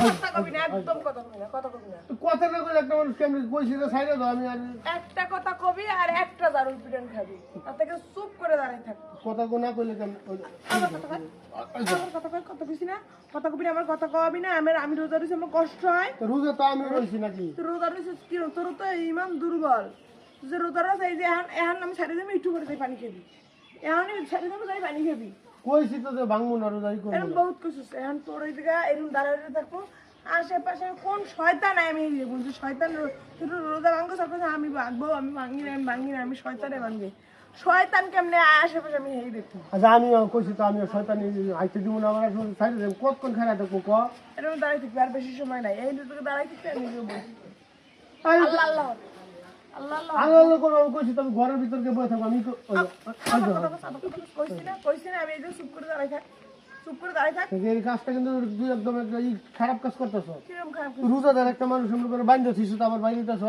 কথা কবি না, একদম কথা কবি না, কথা কবি না। কথা না কইলে একটা মানুষ কেমন কইছি যে সাইডে দাও আমি আর একটা কথা কবি আর একটা দারুল পিটন খাবি, তার থেকে চুপ করে দাঁড়াই থাক। কথা কোনা কইলে কেমন আমার কথা কয়, আমার কথা কয়, কথা কইছি না, কথা কবি না, আমার কথা কবি না। আমি রোজা রয়েছি, আমার কষ্ট হয়। তো রোজা তো আমি রইছি নাকি তুই রোজা রয়েছিস কি, তোর তো ইমান দুর্বল। তুই যে রোজা রয়েছে, এই যে এখন আমি ছাড়ি দেবো, একটু করে যাই পানি খাবি, এখনই ছাড়ি দেবো, যাই পানি খাবি। কইছি তো যে ভাঙবো না রোজাই করবো এরকম বহুত কিছু এখন তোর ওই জায়গা এরকম দাঁড়াতে থাকবো। আশেপাশে কোন শয়তান আমি বলছি, শয়তান রোজা ভাঙবো, সব কথা আমি ভাঙবো, আমি ভাঙি না, আমি ভাঙি না, আমি শয়তানে ভাঙবি। শয়তান কেমনে আশেপাশে আমি এই দেখি। আচ্ছা আমি কইছি তো আমি শয়তানি আইতে দিব না আমার সাইডে দেব কতক্ষণ খারাপ থাকবো ক এরকম দাঁড়াই থাকবি, আর বেশি সময় নাই, এই তোকে দাঁড়াই থাকতে আমি বলছি আল্লাহ আল্লাহ আল্লাহ আল্লাহ আল্লাহ করে আমি কইছি তো আমি ঘরের ভিতর গিয়ে বসে থাকবো আমি কইছি না, আমি এই যে চুপ করে দাঁড়াই থাক, চুপ করে দাঁড়াই থাক। এই কাজটা কিন্তু তুই একদম একটা খারাপ কাজ করতেছ কিরকম খারাপ রোজাদার একটা মানুষ এমন করে বাইন্ধে থিস তো আমার বাইরে দিতেছ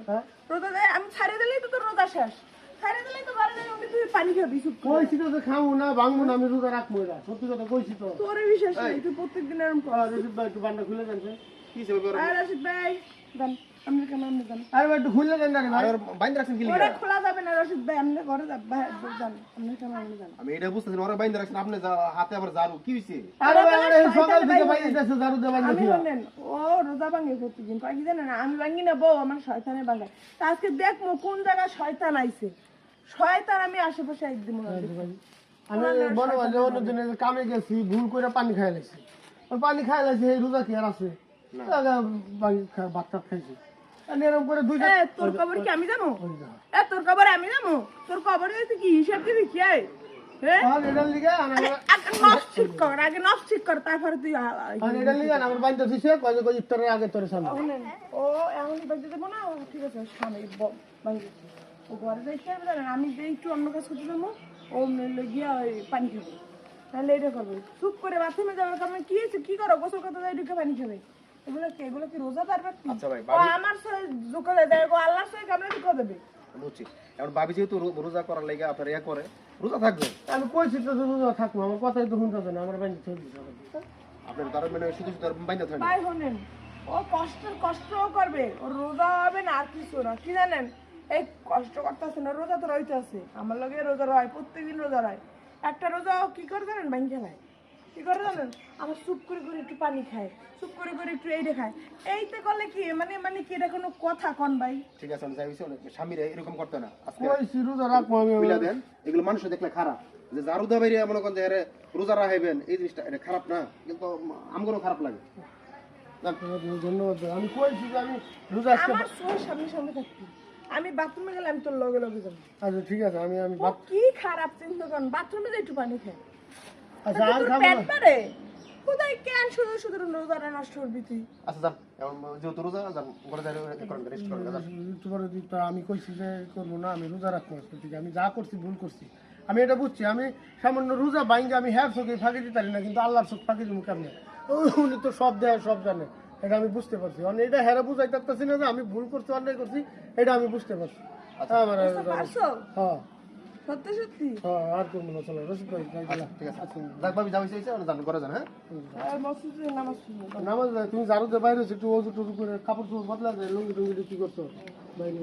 হ্যাঁ রোজা দেয়, আমি ছাড়িয়ে দিলেই তো তোর রোজা শেষ, ছাড়িয়ে দিলেই তো বাড়ি যাই, তুই পানি খাবি চুপ করে। কইছি তো যে খাবো না ভাঙবো না আমি রোজা রাখবো না সত্যি কথা কইছি তো তোরে বিশ্বাস নেই, তুই প্রত্যেকদিন এরকম কর। রশিদ ভাই একটু বান্ডা খুলে দেন কি হিসেবে করে আর রশিদ ভাই দেন, আপনি কেন আপনি দেন, আরে ভাই একটু খুলে দেন না রে ভাই আর বাইন্ধে রাখছেন কি ওরা লিগা? খোলা যাবে না রশিদ ভাই, আপনি ঘরে যান, যান আপনি কেন আপনি যান। আমি এটা বুঝতেছি না, ওরা বাইন্ধে রাখছেন, আপনি হাতে আবার ঝাড়ু কি হইছে? আরে ভাই আরে সকাল থেকে বাইরে দিতেছে জারু দে বাইরে আমি দিয়া বলেন ও রোজা ভাঙে প্রতিদিন, কয় কি জানেন, আমি ভাঙি না, বউ আমার শয়তানে ভাঙায়। তা আজকে দেখবো কোন জায়গায় শয়তান আইছে, শয়তান আমি আশেপাশে একদিন আমি মনে হয় যে অন্য দিনে কামে গেছি ভুল করে পানি খাই লাইছি পানি খাই লাইছি এই রোজা কি আর আছে ভাত টাত খাইছি আর এরকম করে দুইটা তোর খবর কি আমি জানো, তোর খবর আমি জানো, তোর খবর হয়েছে কি হিসাব দিবি কি আয় হ্যাঁ, এটার লিগে আগে নফ ঠিক কর, আগে নফ ঠিক কর, তারপরে তুই এটার লিগে আমার বাইন্দা দিছে কয় যে ইফতারের আগে তোর সামনে শুনেন। ও এখন বাজে দেবো না, ঠিক আছে সামনে ভাঙি ও ঘরে যাই খেয়ে জানেন, আমি যে একটু অন্য কাজ করতে যাবো, ও মেলে গিয়া ওই পানি খাবে, তাহলে এটা করবে। চুপ করে বাথরুমে যাওয়ার কারণে কি হয়েছে, কি করো, গোসল করতে যাই ঢুকে পানি খাবে, এগুলো কি রোজাদার ব্যক্তি? আচ্ছা ভাই, ও আমার সঙ্গে জোকা দেয়, ও আল্লাহর সঙ্গে কেমন ঢুকা দেবে? বুঝছি। এখন ভাবি যেহেতু রোজা করার লাগে আপনার ইয়া করে, রোজা থাকবে। আমি কইছি তো রোজা থাকবো আমার কথাই তো শুনতেছে না আমার বাইন্দা ছেড়ে দিছে আপনার তার মানে শুধু শুধু বাইন্ধে থাকবে। ভাই শোনেন, ও কষ্টও করবে, ওর রোজা হবে না আর কিছু না, কি জানেন, এই কষ্ট করতেছে না, রোজা তো রইতে আছে, আমার লগে রোজা রয়, প্রত্যেকদিন রোজা রয়। একটা রোজা ও কি করে জানেন, ভাঙ্গে খায়, কি করে জানেন, আমার চুপ করে করে একটু পানি খায়, চুপ করে করে একটু এইটা খায়, এইতে করলে কি মানে কি এটা কোনো কথা কন ভাই? ঠিক আছে, আমি যাই হইছে অনেক স্বামীরা এরকম করতে না। আজকে কইছি রোজা রাখবো আমি মিলা দেন, এগুলো মানুষ দেখলে খারাপ। যে জারু দা বাইরে মনে করেন যে আরে রোজা রাখাইবেন, এই জিনিসটা এটা খারাপ না, কিন্তু আমগরও খারাপ লাগে। ধন্যবাদ আমি কইছি যে আমি রোজা আজকে আমার চোর সামনে সামনে থাকবি, আমি বাথরুমে গেলে আমি তোর লগে লগে যাবো। আচ্ছা ঠিক আছে আমি ও কি খারাপ চিন্তা করেন, বাথরুমে যাই একটু পানি খায়, আচ্ছা আর তোর খাবো পেট না পারে কোথায়, কেন শুধু শুধু রোজাটা নষ্ট করবি তুই? আচ্ছা যান, এখন যেহেতু রোজা যান, ঘরে যাই করেন, রেস্ট করেন। যান। তোমার তো আমি কইছি যে করবো না আমি রোজা রাখবো আজকে থেকে আমি যা করছি ভুল করছি আমি এটা বুঝছি আমি সামান্য রোজা বাইঙ্গে আমি হ্যাঁ চোখে ফাঁকি দিতে পারি না কিন্তু আল্লাহর চোখ ফাঁকি দিব কেমনে উনি তো সব দেয় সব জানে এটা আমি বুঝতে পারছি মানে এটা হেরা বুঝাই পারতেছি না যে আমি ভুল করছি অন্যায় করছি এটা আমি বুঝতে পারছি আমার বুঝতে পারছো? হ্যাঁ সত্যি সত্যি হ্যাঁ আর করবো না চলো রসিদ ভাই ঠিক আছে, যাক ভাবি যা হইছে যান, ঘরে যান। হ্যাঁ মসজিদে নামাজ পড়বো। নামাজ তুমি জারুতে বাইরে একটু অজু টজু করে কাপড় চোপড় বদলা যায় লুঙ্গি টুঙ্গি কি করছো বাইরে